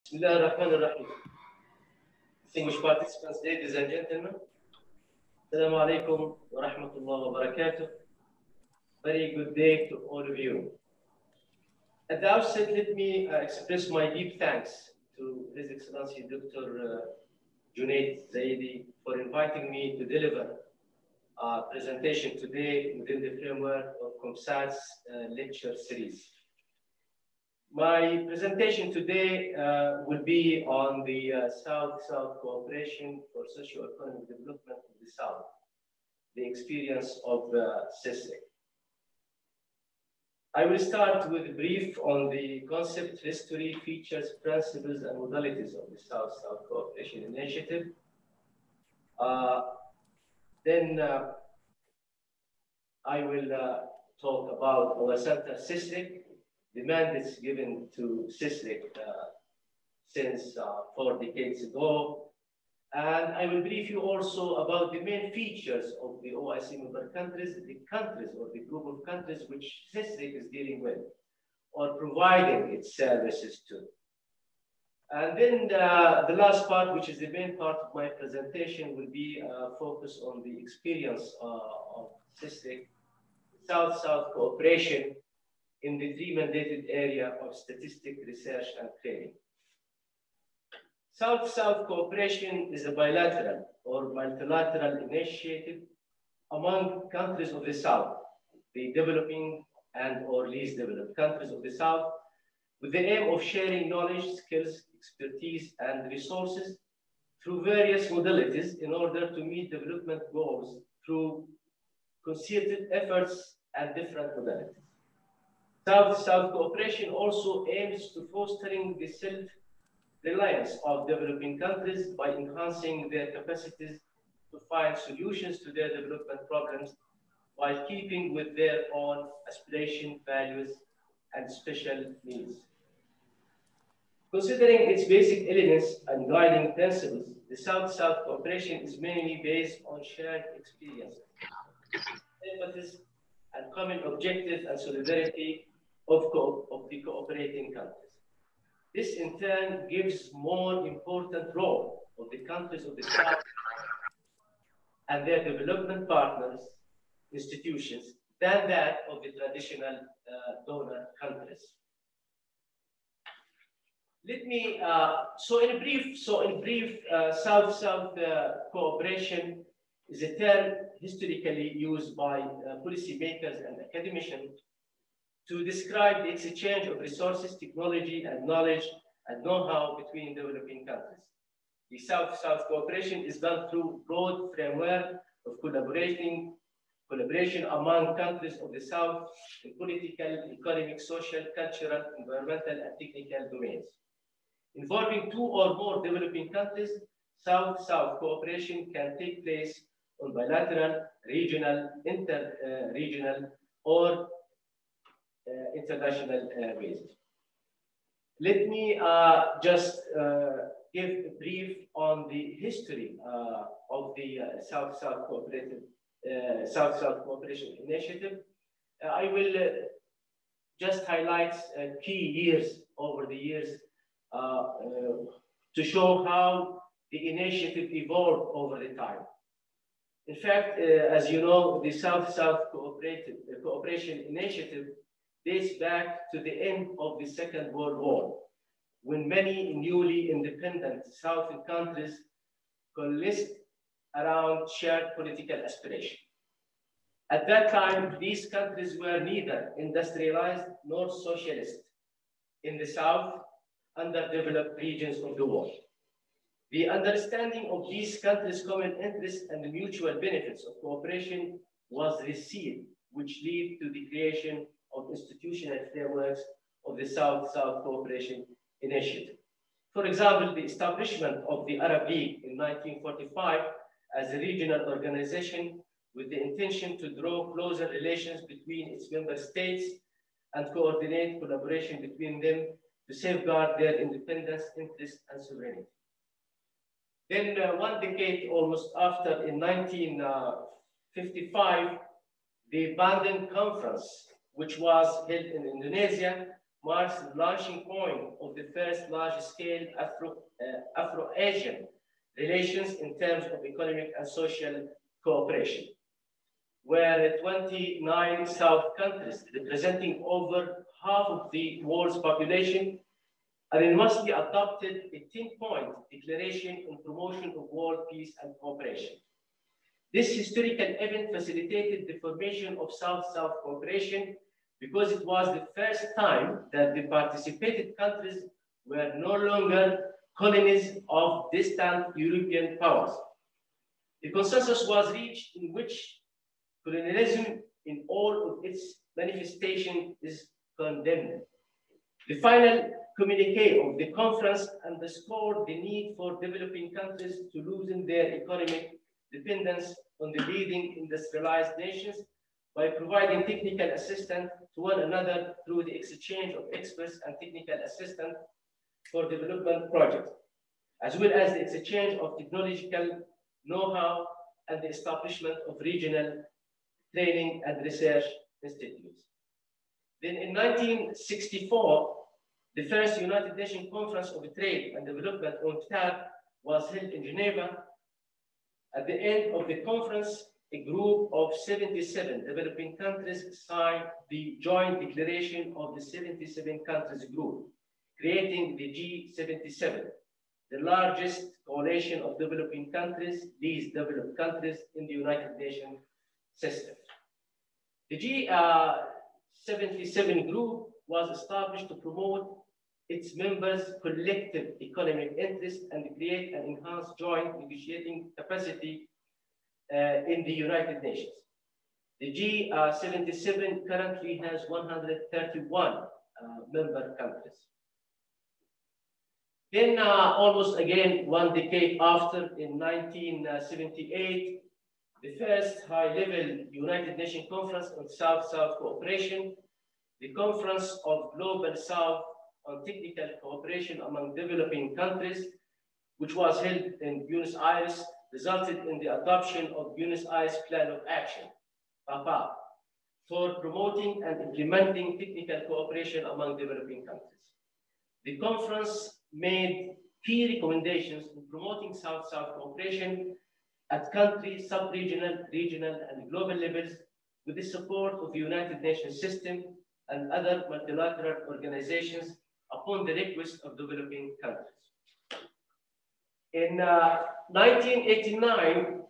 Bismillah ar-Rahman ar-Rahim. Distinguished participants, ladies and gentlemen, Assalamu alaikum wa rahmatullahi wa barakatuh. Very good day to all of you. At the outset, let me express my deep thanks to His Excellency Dr. Junaid Zaidi for inviting me to deliver a presentation today within the framework of COMSAT's lecture series. My presentation today will be on the South-South cooperation for socio-economic development of the South, the experience of SESRIC. I will start with a brief on the concept, history, features, principles, and modalities of the South-South Cooperation Initiative. Then I will talk about our center, SESRIC, the mandates given to SESRIC since 4 decades ago. And I will brief you also about the main features of the OIC member countries, the countries or the group of countries which SESRIC is dealing with or providing its services to. And then the last part, which is the main part of my presentation, will be focused on the experience of SESRIC, South-South cooperation in the 3 mandated area of statistics, research, and training. South-South cooperation is a bilateral or multilateral initiative among countries of the South, the developing and or least developed countries of the South, with the aim of sharing knowledge, skills, expertise, and resources through various modalities in order to meet development goals through concerted efforts and different modalities. South-South cooperation also aims to fostering the self-reliance of developing countries by enhancing their capacities to find solutions to their development problems while keeping with their own aspirations, values, and special needs. Considering its basic elements and guiding principles, the South-South cooperation is mainly based on shared experiences, empathy, and common objectives and solidarity of the cooperating countries. This in turn gives more important role of the countries of the South and their development partners, institutions, than that of the traditional donor countries. Let me, in brief, South-South cooperation is a term historically used by policymakers and academicians to describe the exchange of resources, technology, and knowledge and know-how between developing countries. The South-South cooperation is done through broad framework of collaboration among countries of the South in political, economic, social, cultural, environmental, and technical domains. Involving 2 or more developing countries, South-South cooperation can take place on bilateral, regional, inter-regional, or international basis. Let me just give a brief on the history of the South-South Cooperation Initiative. I will just highlight key years over the years to show how the initiative evolved over the time. In fact, as you know, the South-South Cooperation Initiative dates back to the end of the Second World War, when many newly independent Southern countries coalesced around shared political aspiration. At that time, these countries were neither industrialized nor socialist in the South, underdeveloped regions of the world. The understanding of these countries' common interests and the mutual benefits of cooperation was the seed which led to the creation of institutional frameworks of the South-South Cooperation Initiative. For example, the establishment of the Arab League in 1945 as a regional organization with the intention to draw closer relations between its member states and coordinate collaboration between them to safeguard their independence, interests, and sovereignty. Then 1 decade almost after, in 1955, the Bandung Conference, which was held in Indonesia, marks the launching point of the first large-scale Afro-Asian relations in terms of economic and social cooperation, where 29 South countries representing over half of the world's population unanimously adopted a 10-point declaration in promotion of world peace and cooperation. This historical event facilitated the formation of South-South cooperation because it was the first time that the participated countries were no longer colonies of distant European powers. The consensus was reached in which colonialism in all of its manifestation is condemned. The final communique of the conference underscored the need for developing countries to loosen their economic dependence on the leading industrialized nations by providing technical assistance to one another through the exchange of experts and technical assistance for development projects, as well as the exchange of technological know-how and the establishment of regional training and research institutes. Then in 1964, the first United Nations Conference of Trade and Development UNCTAD was held in Geneva. At the end of the conference, a group of 77 developing countries signed the joint declaration of the 77 countries group, creating the G77, the largest coalition of developing countries, least developed countries in the United Nations system. The G77 group was established to promote its members' collective economic interests and create an enhanced joint negotiating capacity in the United Nations. The G77 currently has 131 member countries. Then almost again, one decade after, in 1978, the first high-level United Nations Conference on South-South cooperation, the Conference of Global South on Technical Cooperation among Developing Countries, which was held in Buenos Aires, resulted in the adoption of Buenos Aires Plan of Action, CAPACITIES, for promoting and implementing technical cooperation among developing countries. The conference made key recommendations in promoting South-South cooperation at country, sub-regional, regional, and global levels with the support of the United Nations system and other multilateral organizations upon the request of developing countries. In 1989,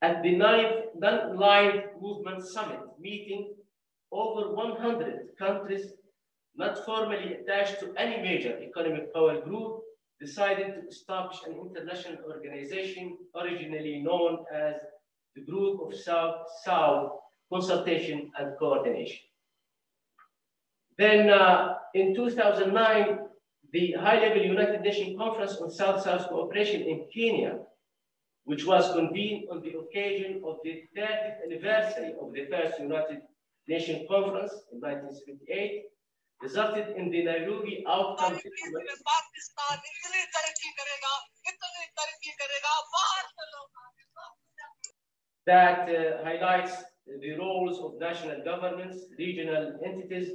at the 9th Non-Aligned Movement Summit meeting, over 100 countries not formally attached to any major economic power group decided to establish an international organization originally known as the Group of South-South Consultation and Coordination. Then in 2009, the high-level United Nations Conference on South-South Cooperation in Kenya, which was convened on the occasion of the 30th anniversary of the first United Nations Conference in 1978, resulted in the Nairobi outcome that highlights the roles of national governments, regional entities,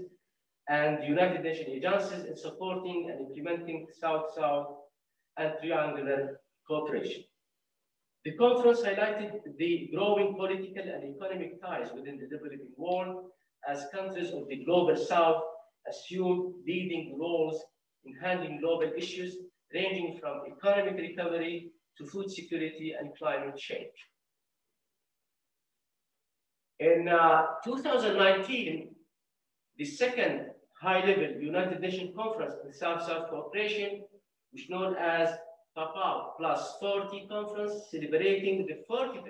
and United Nations agencies in supporting and implementing South-South and triangular cooperation. The conference highlighted the growing political and economic ties within the developing world as countries of the Global South assume leading roles in handling global issues ranging from economic recovery to food security and climate change. In 2019, the second high-level United Nations Conference on South-South Cooperation, which is known as CAPACITIES Plus 40 Conference, celebrating the 40th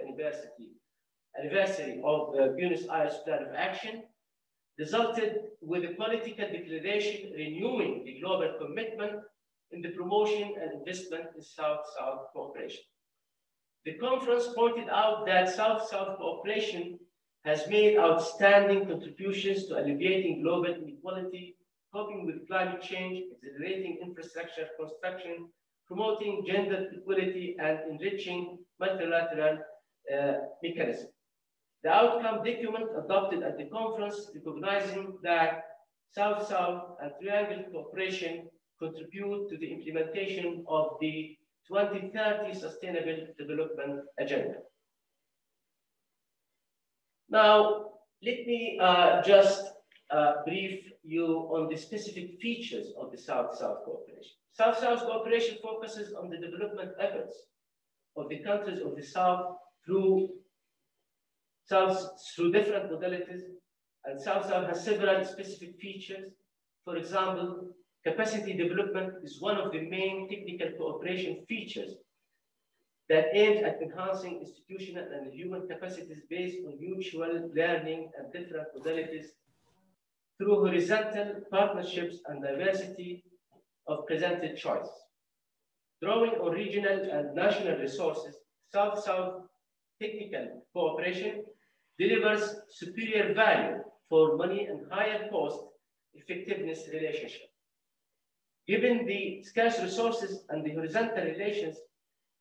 anniversary of the Buenos Aires Plan of Action, resulted with a political declaration renewing the global commitment in the promotion and investment in South-South cooperation. The conference pointed out that South-South cooperation has made outstanding contributions to alleviating global inequality, coping with climate change, accelerating infrastructure construction, promoting gender equality, and enriching multilateral mechanisms. The outcome document adopted at the conference recognizing that South-South, and Triangle cooperation contribute to the implementation of the 2030 Sustainable Development Agenda. Now, let me just brief you on the specific features of the South-South cooperation. South-South cooperation focuses on the development efforts of the countries of the South through different modalities, and South-South has several specific features. For example, capacity development is one of the main technical cooperation features that aims at enhancing institutional and human capacities based on mutual learning and different modalities through horizontal partnerships and diversity of presented choice. Drawing on regional and national resources, South-South technical cooperation delivers superior value for money and higher cost effectiveness relationship. Given the scarce resources and the horizontal relations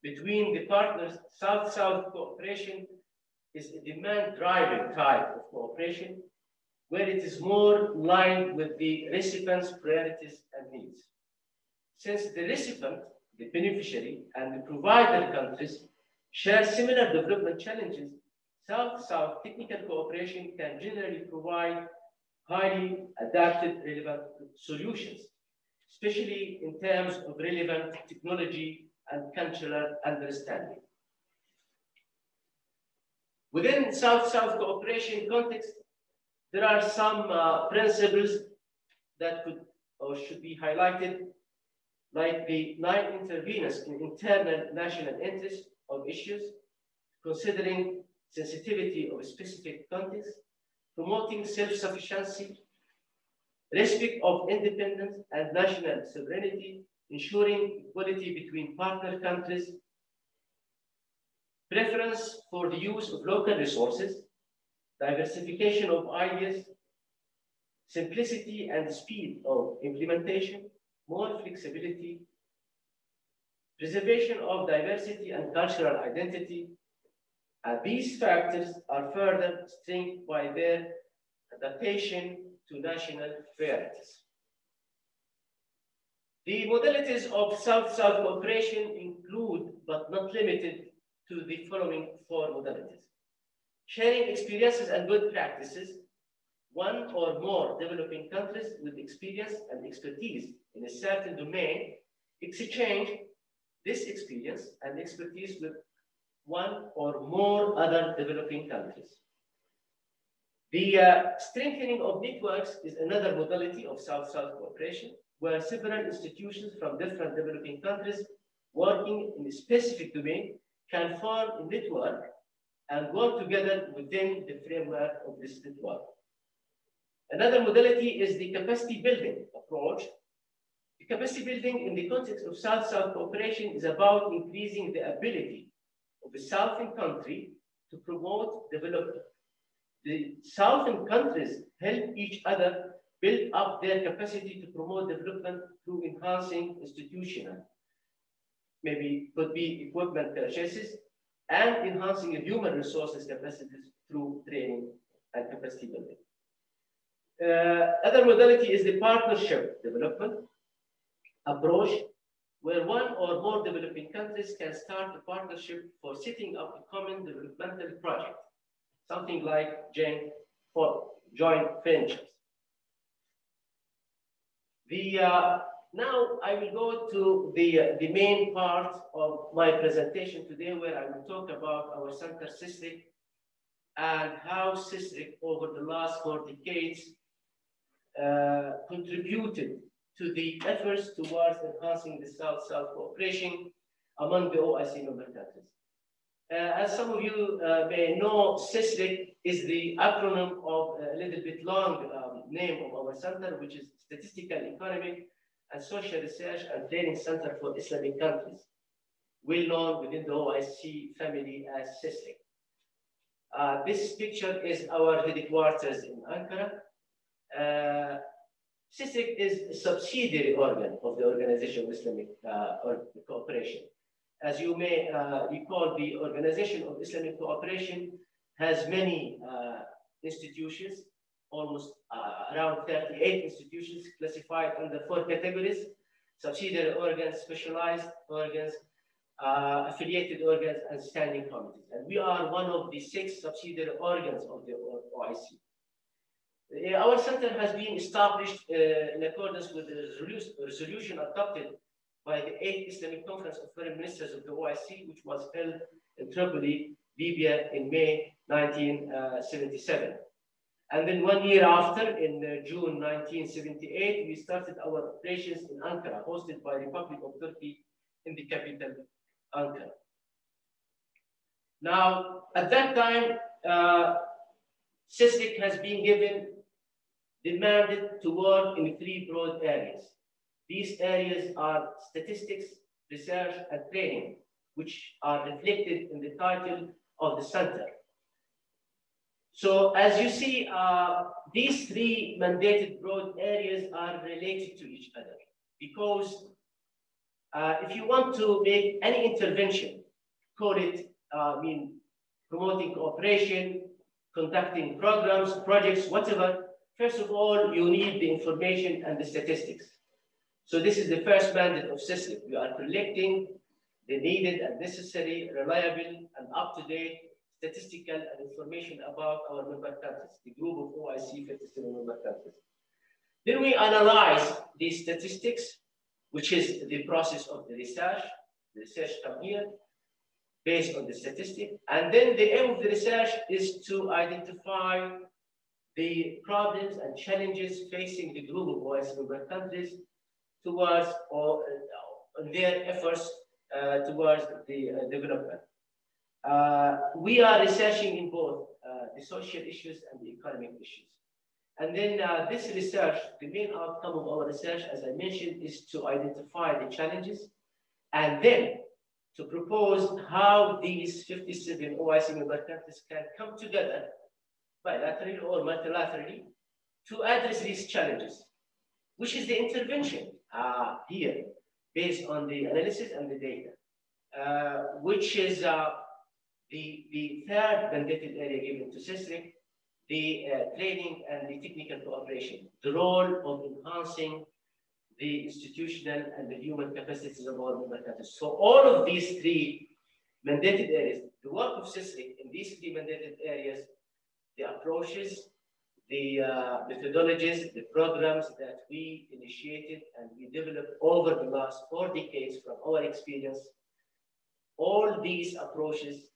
between the partners, South-South cooperation is a demand-driving type of cooperation where it is more aligned with the recipient's priorities and needs. Since the recipient, the beneficiary, and the provider countries share similar development challenges, South-South technical cooperation can generally provide highly adapted, relevant solutions, especially in terms of relevant technology and cultural understanding. Within South-South cooperation context, there are some principles that could or should be highlighted, like the non-interference in internal national interests of issues, considering sensitivity of a specific context, promoting self-sufficiency, respect of independence and national sovereignty, ensuring equality between partner countries, preference for the use of local resources, diversification of ideas, simplicity and speed of implementation, more flexibility, preservation of diversity and cultural identity, and these factors are further strengthened by their adaptation to national priorities. The modalities of South-South cooperation include, but not limited to, the following four modalities: sharing experiences and good practices, one or more developing countries with experience and expertise in a certain domain exchange this experience and expertise with one or more other developing countries. The strengthening of networks is another modality of South-South cooperation, where several institutions from different developing countries working in a specific domain can form a network and work together within the framework of this network. Another modality is the capacity building approach. The capacity building in the context of South-South cooperation is about increasing the ability of the Southern country to promote development. The Southern countries help each other build up their capacity to promote development through enhancing institutional, maybe could be equipment purchases, and enhancing human resources capacities through training and capacity building. Other modality is the partnership development approach, where one or more developing countries can start a partnership for setting up a common developmental project, something like joint ventures. Now I will go to the main part of my presentation today, where I will talk about our center SESRIC and how SESRIC over the last 4 decades contributed to the efforts towards enhancing the South-South cooperation among the OIC member countries. As some of you may know, SESRIC is the acronym of a little bit long name of our center, which is Statistical, Economic, and Social Research and Training Center for Islamic Countries, well known within the OIC family as SESRIC. This picture is our headquarters in Ankara. SESRIC is a subsidiary organ of the Organization of Islamic Cooperation. As you may recall, the Organization of Islamic Cooperation has many institutions, almost around 38 institutions classified under 4 categories: subsidiary organs, specialized organs, affiliated organs, and standing committees. And we are one of the 6 subsidiary organs of the OIC. Our center has been established in accordance with the resolution adopted by the 8th Islamic Conference of Foreign Ministers of the OIC, which was held in Tripoli, Libya in May 1977. And then 1 year after, in June 1978, we started our operations in Ankara, hosted by the Republic of Turkey in the capital, Ankara. Now, at that time, SESRIC has been given the mandate to work in 3 broad areas. These areas are statistics, research, and training, which are reflected in the title of the center. So as you see, these 3 mandated broad areas are related to each other, because if you want to make any intervention, call it promoting cooperation, conducting programs, projects, whatever, first of all, you need the information and the statistics. So this is the first mandate of SESRIC. We are collecting the needed and necessary, reliable, and up-to-date statistical and information about our member countries, the group of OIC 57 member countries. Then we analyze these statistics, which is the process of the research. The research comes here based on the statistic. And then the aim of the research is to identify the problems and challenges facing the group of OIC member countries towards their efforts towards the development. We are researching in both the social issues and the economic issues. And then this research, the main outcome of our research, as I mentioned, is to identify the challenges and then to propose how these 57 OIC member countries can come together bilaterally or multilaterally to address these challenges, which is the intervention here based on the analysis and the data, which is the 3rd mandated area given to SESRIC, the training and the technical cooperation, the role of enhancing the institutional and the human capacities of our member countries. So all of these 3 mandated areas, the work of SESRIC in these 3 mandated areas, the approaches, the methodologies, the programs that we initiated and we developed over the last 4 decades from our experience, all these approaches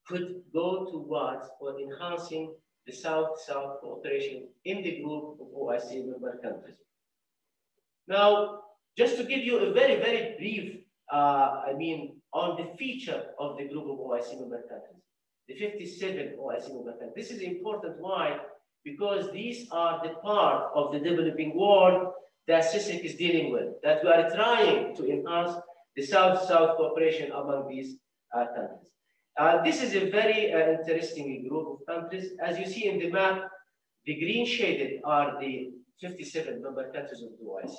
could go towards or enhancing the South-South cooperation in the group of OIC member countries. Now, just to give you a very, very brief, on the feature of the group of OIC member countries, the 57 OIC member countries. This is important. Why? Because these are the part of the developing world that SESRIC is dealing with, that we are trying to enhance the South-South cooperation among these countries. This is a very interesting group of countries. As you see in the map, the green shaded are the 57 member countries of the OIC.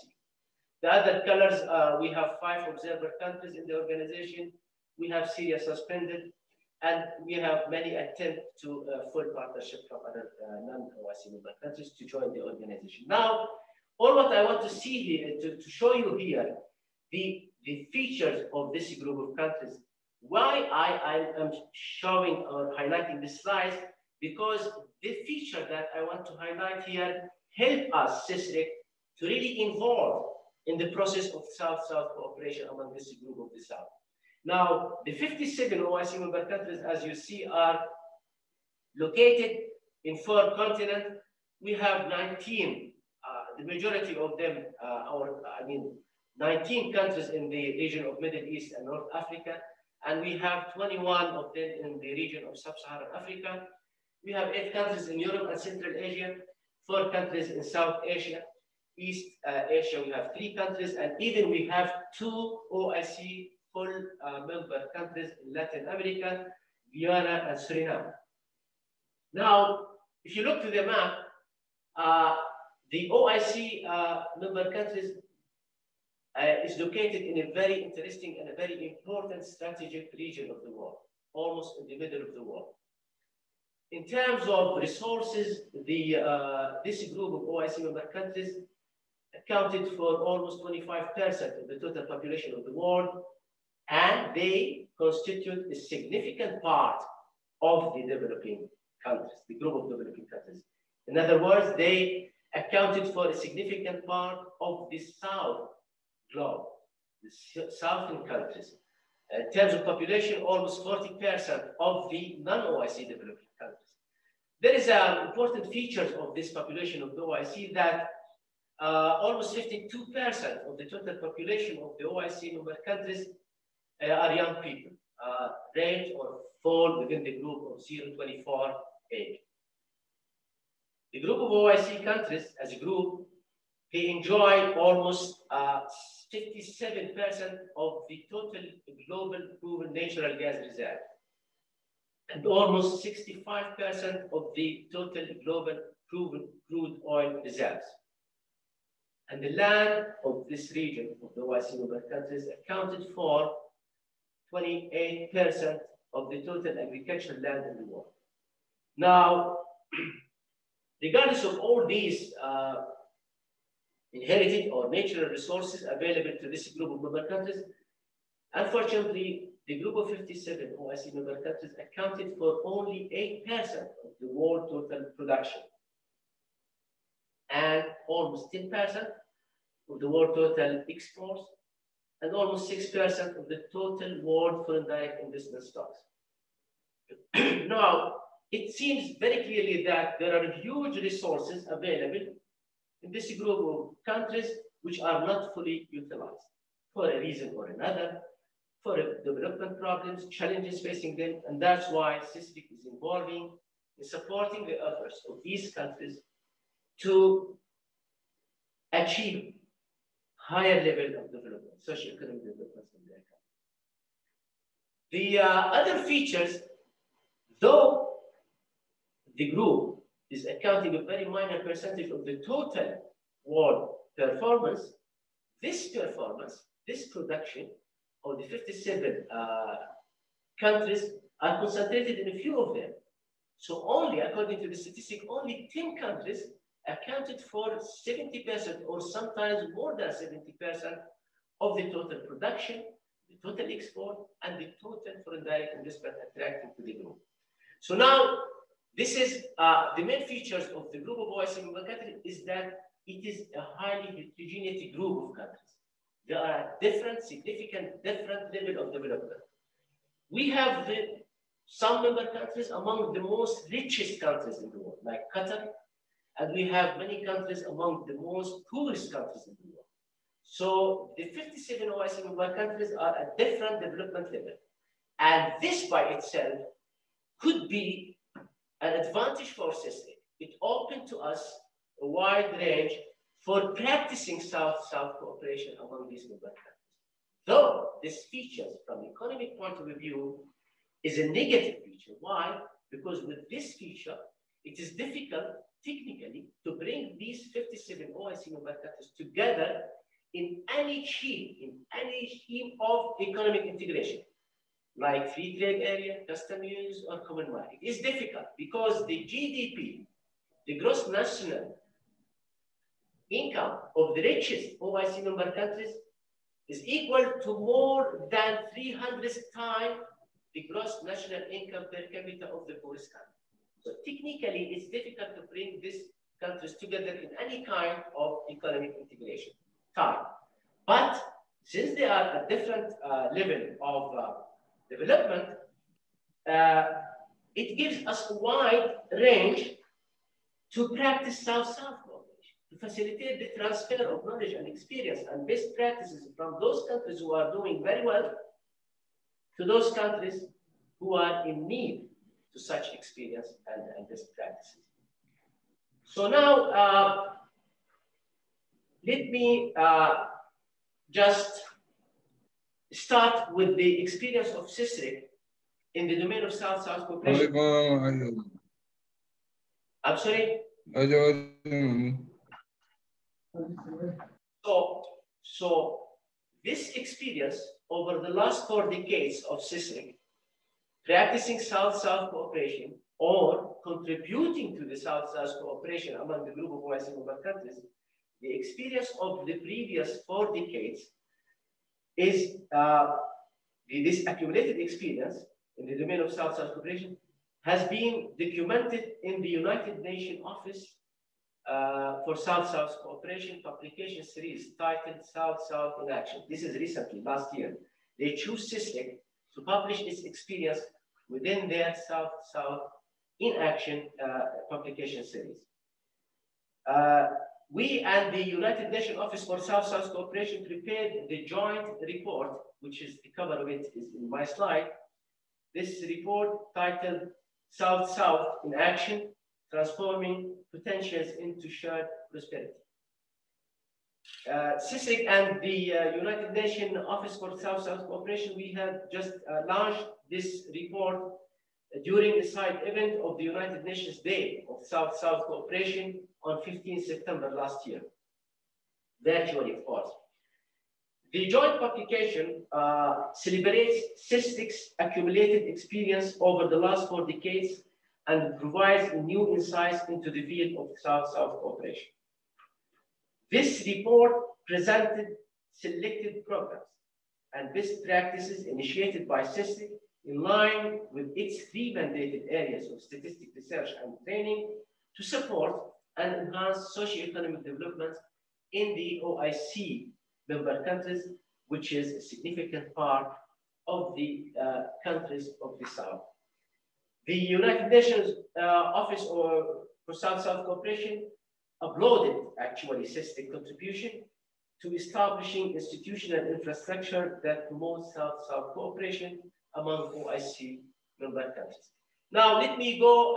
The other colors, we have 5 observer countries in the organization. We have Syria suspended, and we have many attempts to full partnership from other non-OIC member countries to join the organization. Now, all what I want to see here, to show you here, the features of this group of countries. Why I am showing or highlighting the slides, because the feature that I want to highlight here help us, SESRIC, to really involve in the process of South-South cooperation among this group of the South. Now, the 57 OIC member countries, as you see, are located in 4 continents. We have 19, the majority of them, 19 countries in the region of Middle East and North Africa, and we have 21 of them in the region of Sub-Saharan Africa. We have 8 countries in Europe and Central Asia, 4 countries in South Asia, East Asia, we have 3 countries, and even we have 2 OIC full member countries in Latin America, Guyana and Suriname. Now, if you look to the map, the OIC member countries is located in a very interesting and a very important strategic region of the world, almost in the middle of the world. In terms of resources, this group of OIC member countries accounted for almost 25% of the total population of the world, and they constitute a significant part of the developing countries, the group of developing countries. In other words, they accounted for a significant part of the South globe, the southern countries. In terms of population, almost 40% of the non-OIC developing countries. There is important features of this population of the OIC that almost 52% of the total population of the OIC member countries are young people, range or fall within the group of 0 to 24 age. The group of OIC countries as a group, they enjoy almost 57% of the total global proven natural gas reserve, and almost 65% of the total global proven crude oil reserves. And the land of this region of the OIC member countries accounted for 28% of the total agricultural land in the world. Now, regardless of all these inherited or natural resources available to this group of member countries, unfortunately, the group of 57 OIC member countries accounted for only 8% of the world total production, and almost 10% of the world total exports, and almost 6% of the total world foreign direct investment stocks. Now, it seems very clearly that there are huge resources available in this group of countries which are not fully utilized for a reason or another, for development problems, challenges facing them, and that's why SESRIC is involving in supporting the efforts of these countries to achieve higher level of development, socio-economic development in their country. The other features, though the group is accounting a very minor percentage of the total world performance, this performance, this production of the 57 countries are concentrated in a few of them. So only, according to the statistic, only 10 countries accounted for 70% or sometimes more than 70% of the total production, the total export, and the total foreign direct investment attracted to the group. So now, this is the main features of the group of OIC member countries is that it is a highly heterogeneous group of countries. There are different, significant, different level of development. We have some member countries among the most richest countries in the world, like Qatar, and we have many countries among the most poorest countries in the world. So the 57 OIC member countries are at different development level. And this by itself could be an advantage for SESRIC. It opened to us a wide range for practicing South-South cooperation among these member countries. Though this features from the economic point of view is a negative feature. Why? Because with this feature, it is difficult technically to bring these 57 OIC member countries together in any scheme of economic integration, like free trade area, custom use, or common market. It's difficult because the GDP, the gross national income of the richest OIC member countries is equal to more than 300 times the gross national income per capita of the poorest country. So technically, it's difficult to bring these countries together in any kind of economic integration time. But since they are at different level of development, it gives us a wide range to practice South-South cooperation, to facilitate the transfer of knowledge and experience and best practices from those countries who are doing very well to those countries who are in need to such experience and best practices. So now, let me just start with the experience of SESRIC in the domain of South-South cooperation. I'm sorry? So this experience over the last 4 decades of SESRIC, practicing South-South cooperation or contributing to the South-South cooperation among the group of OIC member countries, the experience of the previous 4 decades is this accumulated experience in the domain of South-South cooperation has been documented in the United Nations Office for South-South Cooperation publication series titled South-South in Action. This is recently, last year. They chose SESRIC to publish its experience within their South-South in Action publication series. We and the United Nations Office for South-South Cooperation prepared the joint report, which is the cover of it is in my slide. This report titled South-South in Action, Transforming Potentials into Shared Prosperity. SESRIC and the United Nations Office for South-South Cooperation, we have just launched this report during a side event of the United Nations Day of South-South Cooperation on 15 September last year, virtually, of course. The joint publication celebrates SESRIC's accumulated experience over the last 4 decades and provides new insights into the field of South-South cooperation. This report presented selected programs and best practices initiated by SESRIC in line with its 3 mandated areas of statistical research and training to support and enhance socio-economic development in the OIC member countries, which is a significant part of the countries of the South. The United Nations Office for South-South Cooperation applauded actually SESRIC's contribution to establishing institutional infrastructure that promotes South-South cooperation among OIC member countries. Now, let me go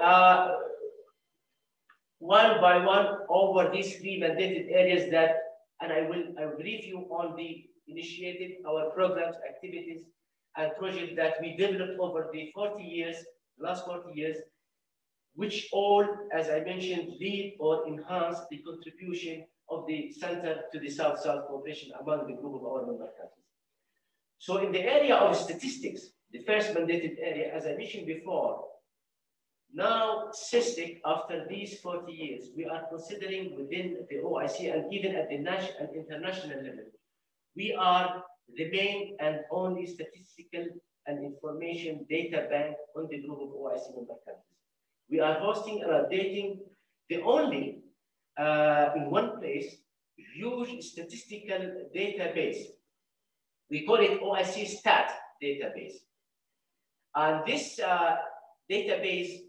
one by one over these 3 mandated areas that, and I will brief you on the initiated, our programs, activities, and projects that we developed over the last 40 years, which all, as I mentioned, lead or enhance the contribution of the center to the South-South cooperation among the group of our member countries. So in the area of statistics, the first mandated area, as I mentioned before, now SESRIC, after these 40 years, we are considering within the OIC and even at the national and international level, we are the main and only statistical and information data bank on the group of OIC member countries. We are hosting and updating the only, in one place, huge statistical database. We call it OIC-STAT database. And this database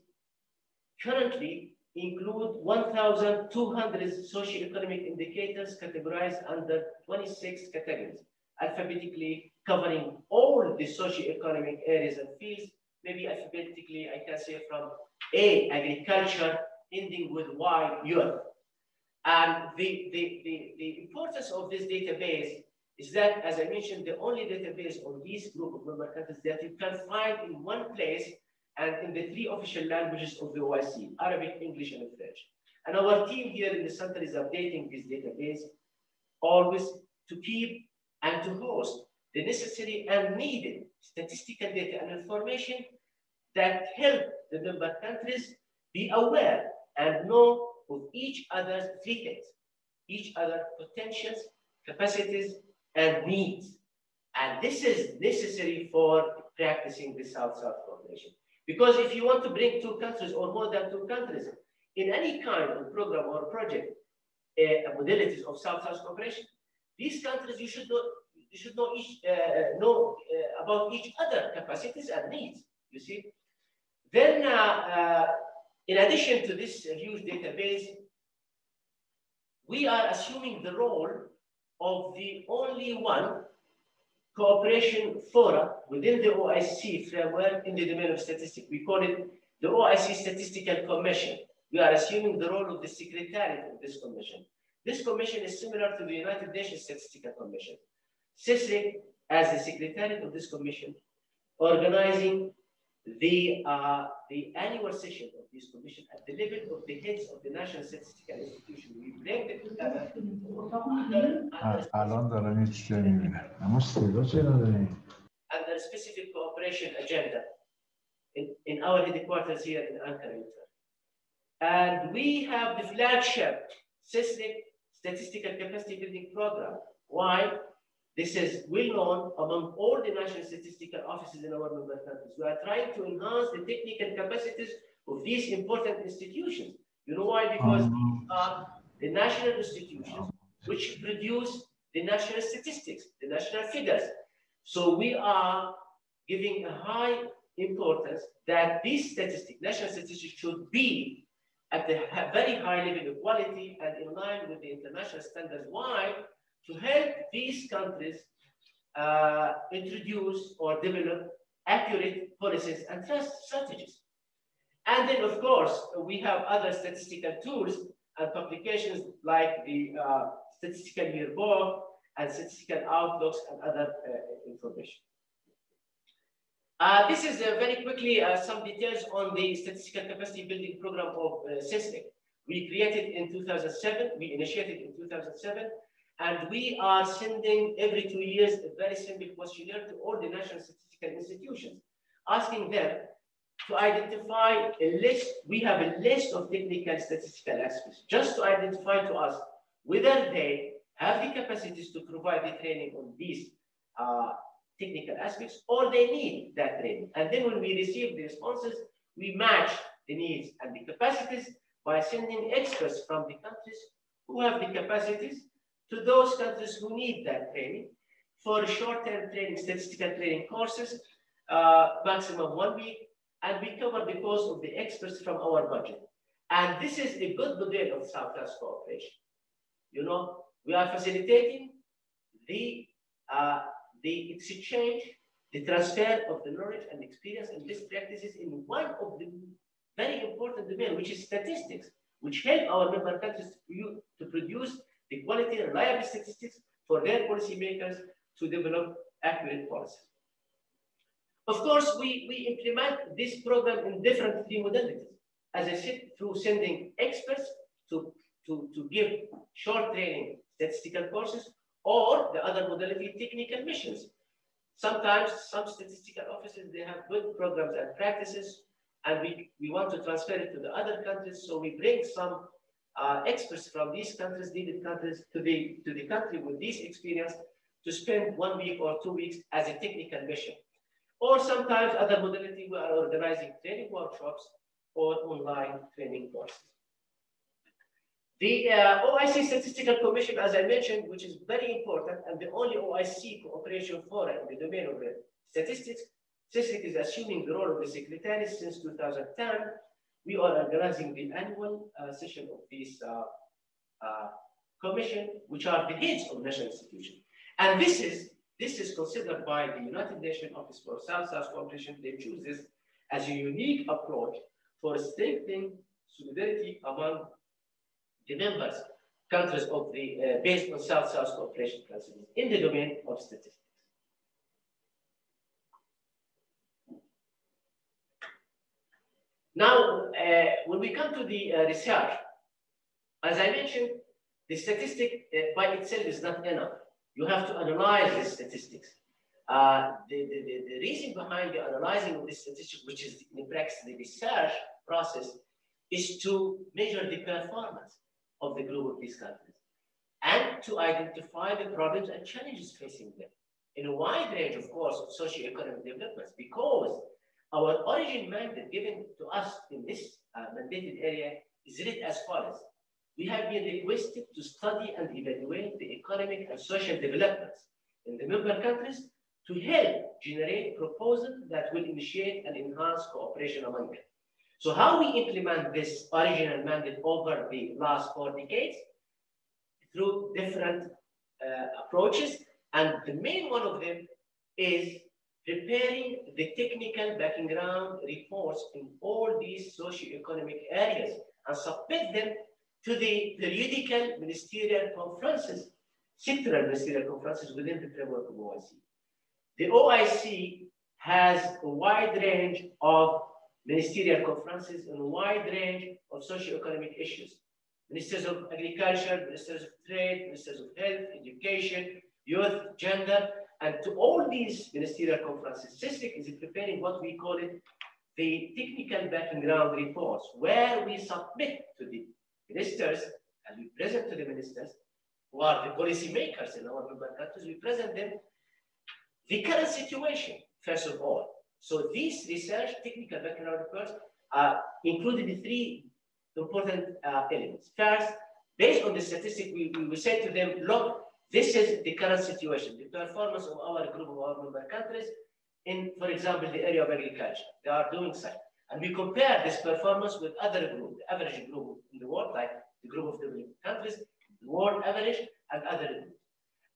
currently includes 1,200 socio-economic indicators categorized under 26 categories, alphabetically covering all the socio-economic areas and fields, maybe alphabetically, I can say from A, agriculture, ending with Y, youth. And the importance of this database is that, as I mentioned, the only database on this group of member countries that you can find in one place and in the 3 official languages of the OIC, Arabic, English, and French. And our team here in the center is updating this database always to keep and to host the necessary and needed statistical data and information that help the member countries be aware and know of each other's 3 things, each other's potentials, capacities, and needs. And this is necessary for practicing the South-South cooperation. Because if you want to bring 2 countries or more than 2 countries in any kind of program or project, modalities of South-South cooperation, these countries you should know about each other capacities and needs. You see. Then, in addition to this huge database, we are assuming the role of the only one cooperation forum within the OIC framework in the domain of statistics. We call it the OIC-Statistical Commission. We are assuming the role of the secretariat of this commission. This commission is similar to the United Nations Statistical Commission. SESRIC, as the secretariat of this commission, organizing the annual session of this commission at the level of the heads of the national statistical institution. We bring them together under specific cooperation agenda. in our headquarters here in Ankara. And we have the flagship SESRIC Statistical Capacity Building Program. Why? This is well known among all the national statistical offices in our member countries. We are trying to enhance the technical capacities of these important institutions. You know why? Because these are the national institutions which produce the national statistics, the national figures. So we are giving a high importance that these statistics, national statistics, should be at a very high level of quality and in line with the international standards. Why? To help these countries introduce or develop accurate policies and strategies. And then, of course, we have other statistical tools and publications like the Statistical Yearbook and Statistical Outlooks and other information. This is very quickly some details on the Statistical Capacity Building Program of SESRIC. We created in 2007, we initiated in 2007, and we are sending every 2 years a very simple questionnaire to all the national statistical institutions, asking them to identify a list. We have a list of technical statistical aspects, just to identify to us whether they have the capacities to provide the training on these technical aspects, or they need that training. And then when we receive the responses, we match the needs and the capacities by sending experts from the countries who have the capacities to those countries who need that training for short-term training, statistical training courses, maximum 1 week, and we cover the cost of the experts from our budget. And this is a good model of South-South cooperation. You know, we are facilitating the exchange, the transfer of the knowledge and experience and best practices in one of the very important domains, which is statistics, which help our member countries to produce the quality and reliable statistics for their policymakers to develop accurate policies. Of course, we implement this program in different 3 modalities. As I said, through sending experts to give short training statistical courses, or the other modality, technical missions. Sometimes some statistical offices, they have good programs and practices, and we want to transfer it to the other countries. So we bring some experts from these countries, needed countries, to the country with this experience to spend 1 week or 2 weeks as a technical mission. Or sometimes other modality, we are organizing training workshops or online training courses. The OIC Statistical Commission, as I mentioned, which is very important and the only OIC cooperation forum in the domain of the statistics, SESRIC is assuming the role of the secretary since 2010. We are organizing the annual session of this commission, which are the heads of national institutions. And this is considered by the United Nations Office for South-South Cooperation. They choose this as a unique approach for strengthening solidarity among the members countries of the based on South-South cooperation principles in the domain of statistics. Now, when we come to the research, as I mentioned, the statistic by itself is not enough. You have to analyze the statistics. The reason behind the analyzing of this statistic, which is in practice the research process, is to measure the performance of the group of these countries and to identify the problems and challenges facing them in a wide range, of course, of socio-economic developments, because our origin mandate given to us in this mandated area is read as follows. We have been requested to study and evaluate the economic and social developments in the member countries to help generate proposals that will initiate and enhance cooperation among them. So how we implement this original mandate over the last 4 decades? Through different approaches, and the main one of them is preparing the technical background reports in all these socio-economic areas and submit them to the periodical ministerial conferences, sectoral ministerial conferences within the framework of OIC. The OIC has a wide range of ministerial conferences and a wide range of socio-economic issues. Ministers of Agriculture, Ministers of Trade, Ministers of Health, Education, Youth, Gender, and to all these ministerial conferences, SESRIC is preparing what we call it the technical background reports, where we submit to the ministers, and we present to the ministers, who are the policy makers in our member countries, we present them the current situation, first of all. So these research technical background reports included the three important elements. First, based on the statistic, we say to them, look, this is the current situation, the performance of our group of our member countries in, for example, the area of agriculture. They are doing such. And we compare this performance with other groups, the average group in the world, like the group of developing countries, the world average, and other groups.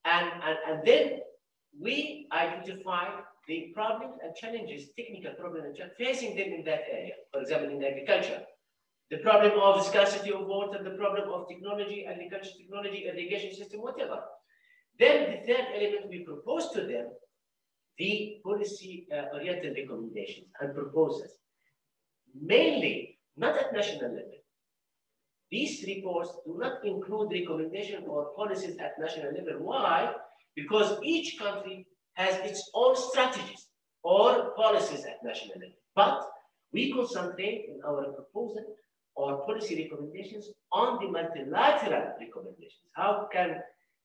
And then we identify the problems and challenges, technical problems and challenges facing them in that area. For example, in agriculture, the problem of scarcity of water, the problem of technology, agriculture technology, irrigation system, whatever. Then the third element, we propose to them the policy-oriented recommendations and proposals, mainly not at national level. These reports do not include recommendations or policies at national level. Why? Because each country has its own strategies or policies at national level. But we concentrate in our proposal or policy recommendations on the multilateral recommendations. How can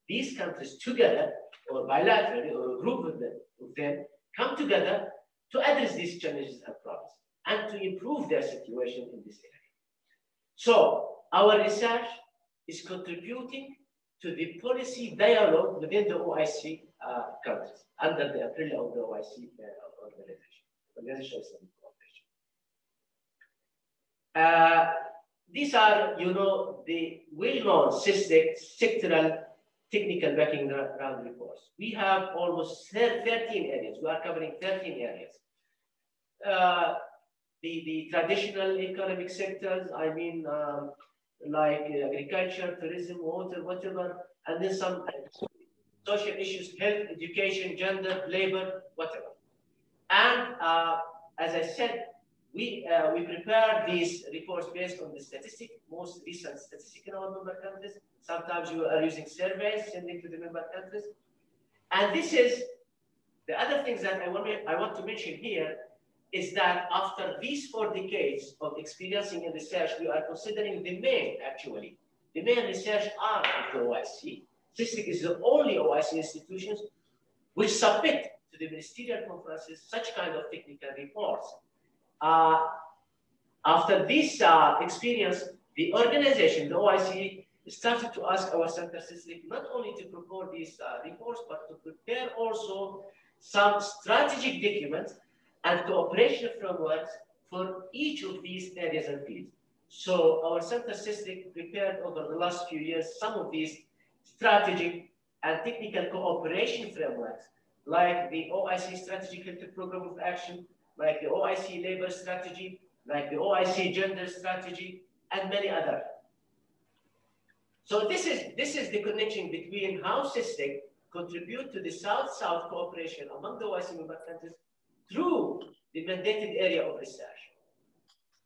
these countries together, or bilaterally, or a group of them come together to address these challenges and problems and to improve their situation in this area? So our research is contributing to the policy dialogue within the OIC countries under the umbrella of the OIC Organization of Islamic Cooperation. These are, the well-known sectoral technical background reports. We have almost 13 areas. We are covering 13 areas. The traditional economic sectors, I mean, like agriculture, tourism, water, whatever, and then some social issues, health, education, gender, labor, whatever. And as I said, we prepare these reports based on the most recent statistic in our member countries. Sometimes you are using surveys sending to the member countries. And this is the other things that I want to mention here is that after these 4 decades of experiencing and research, we are considering the main research arm of the OIC. SESRIC is the only OIC institutions which submit to the ministerial conferences such kind of technical reports. After this experience, the organization, the OIC, started to ask our center SESRIC not only to prepare these reports, but to prepare also some strategic documents and cooperation frameworks for each of these areas and fields. So our center SESRIC prepared over the last few years some of these strategic and technical cooperation frameworks, like the OIC Strategic Program of Action, like the OIC Labor Strategy, like the OIC Gender Strategy, and many others. So this is the connection between how SESRIC contribute to the South-South cooperation among the OIC member countries through the mandated area of research.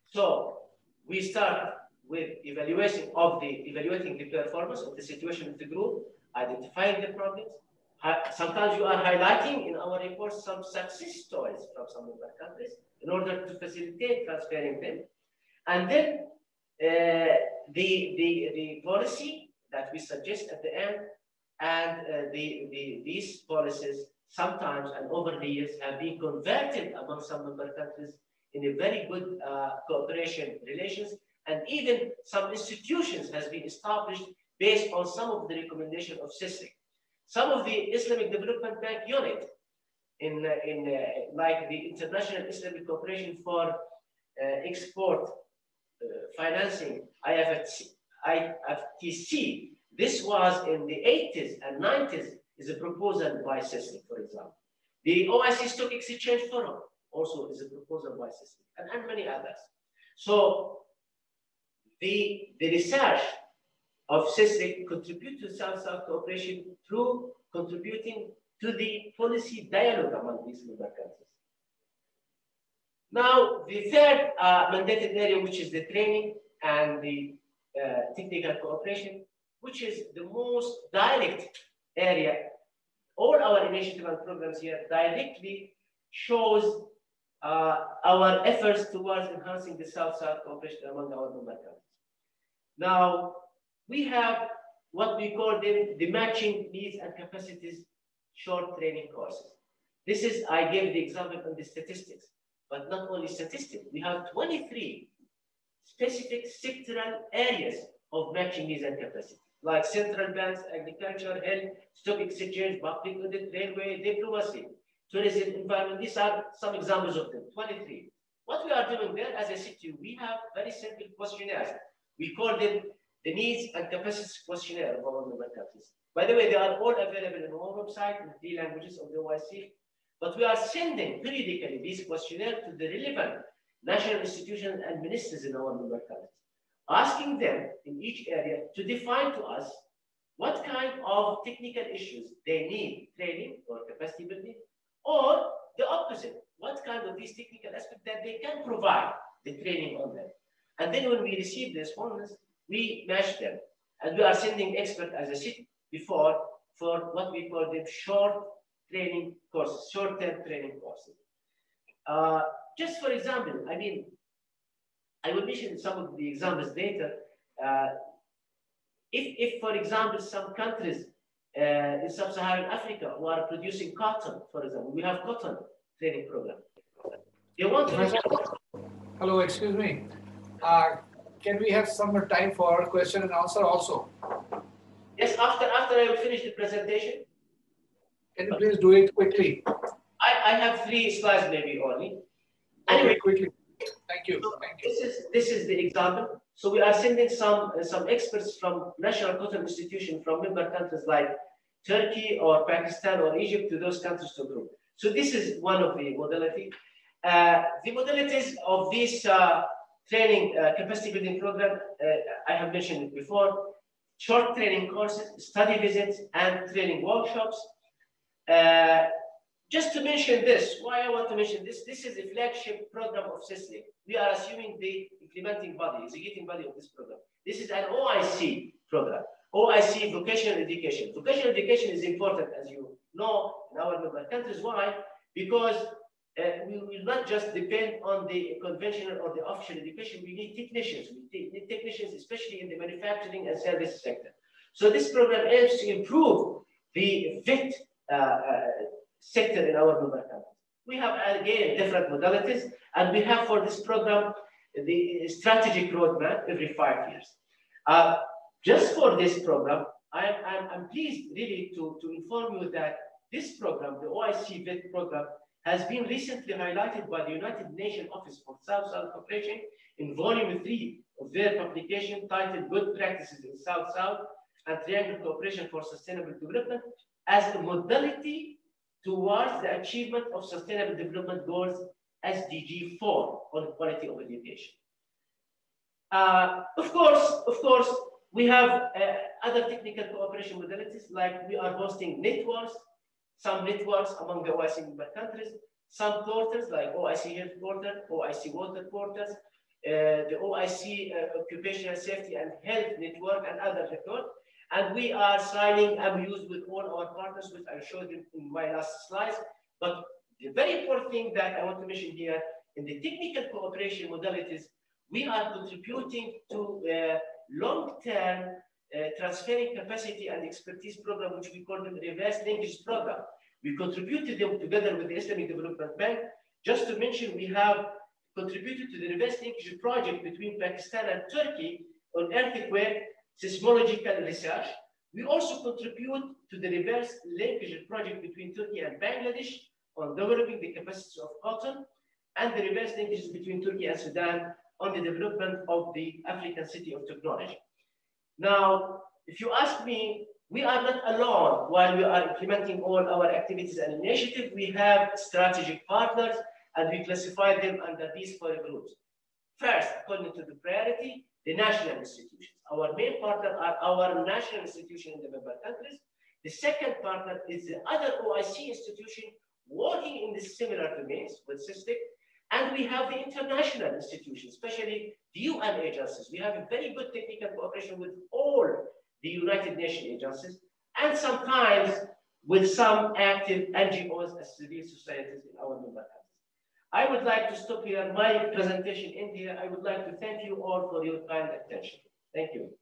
So we start with evaluating the performance of the situation of the group, identifying the problems. Sometimes you are highlighting in our reports some success stories from some member countries in order to facilitate transferring them. And then the policy that we suggest at the end, and these policies sometimes and over the years have been converted among some member countries in a very good cooperation relations, and even some institutions has been established based on some of the recommendation of SESRIC. Some of the Islamic Development Bank unit like the International Islamic Cooperation for Export Financing, IFTC, this was in the 80s and 90s, is a proposal by SESRIC, for example. The OIC Stock Exchange Forum also is a proposal by SESRIC, and many others. So the research of SESRIC contribute to South-South cooperation through contributing to the policy dialogue among these member countries. Now, the third mandated area, which is the training and the technical cooperation, which is the most direct area. All our initiatives and programs here directly shows our efforts towards enhancing the South-South cooperation among our member countries. Now, we have what we call the matching needs and capacities short training courses. This is, I gave the example on the statistics, but not only statistics. We have 23 specific sectoral areas of matching needs and capacity, like central banks, agriculture, health, stock exchange, public audit, railway, diplomacy, tourism, environment. These are some examples of them, 23. What we are doing there, as I said to you, we have very simple questionnaires. We call them the needs and capacities questionnaire of our member countries. By the way, they are all available on our website in 3 languages of the OIC. But we are sending periodically these questionnaires to the relevant national institutions and ministers in our member countries, asking them in each area to define to us what kind of technical issues they need training or capacity building, or the opposite, what kind of these technical aspects that they can provide the training on them. And then when we receive the responses, we match them. And we are sending experts, as I said before, for what we call them short training courses, short-term training courses. Just for example, I mean, I will mention some of the examples later. If, for example, some countries in sub-Saharan Africa who are producing cotton, for example, we have cotton training program. They want to... Hello, excuse me. Can we have some more time for question and answer also? Yes, after I will finish the presentation. Can you please do it quickly? I have 3 slides maybe only. Anyway, okay, quickly. Thank you. So thank you. This is the example. So we are sending some experts from national cotton institution from member countries like Turkey or Pakistan or Egypt to those countries to group. So this is one of the modalities. The modalities of this training capacity building program, I have mentioned it before: short training courses, study visits, and training workshops. Just to mention this, why I want to mention this, this is a flagship program of SESRIC. We are assuming the implementing body, executing body of this program. This is an OIC program, OIC vocational education. Vocational education is important, as you know, in our member countries. Why? Because we will not just depend on the conventional or the official education. We need technicians. We need technicians, especially in the manufacturing and service sector. So this program aims to improve the VET sector in our member countries. We have again different modalities, and we have for this program the strategic roadmap every 5 years. Just for this program, I'm pleased really to inform you that this program, the OIC-VET program, has been recently highlighted by the United Nations Office for South-South Cooperation in volume 3 of their publication titled Good Practices in South-South and Triangle Cooperation for Sustainable Development as a modality towards the achievement of Sustainable Development Goals SDG 4 on quality of education. Of course, we have other technical cooperation modalities, like we are hosting networks, some networks among the OIC member countries, some portals like OIC Health Portal, OIC Water Portals, the OIC Occupational Safety and Health Network, and other networks. And we are signing MOUs with all our partners, which I showed you in my last slides. But the very important thing that I want to mention here, in the technical cooperation modalities, we are contributing to long-term transferring capacity and expertise program, which we call the reverse linkage program. We contributed them together with the Islamic Development Bank. Just to mention, we have contributed to the reverse linkage project between Pakistan and Turkey on earthquake seismological research. We also contribute to the reverse linkage project between Turkey and Bangladesh on developing the capacities of cotton, and the reverse linkages between Turkey and Sudan on the development of the African City of Technology. Now, if you ask me, we are not alone while we are implementing all our activities and initiatives. We have strategic partners, and we classify them under these 4 groups. First, according to the priority, the national institutions. Our main partner are our national institutions in the member countries. The second partner is the other OIC institution working in the similar domains with SESRIC. And we have the international institutions, especially the UN agencies. We have a very good technical cooperation with all the United Nations agencies, and sometimes with some active NGOs as civil societies in our member countries. I would like to stop here my presentation in here. I would like to thank you all for your kind attention. Thank you.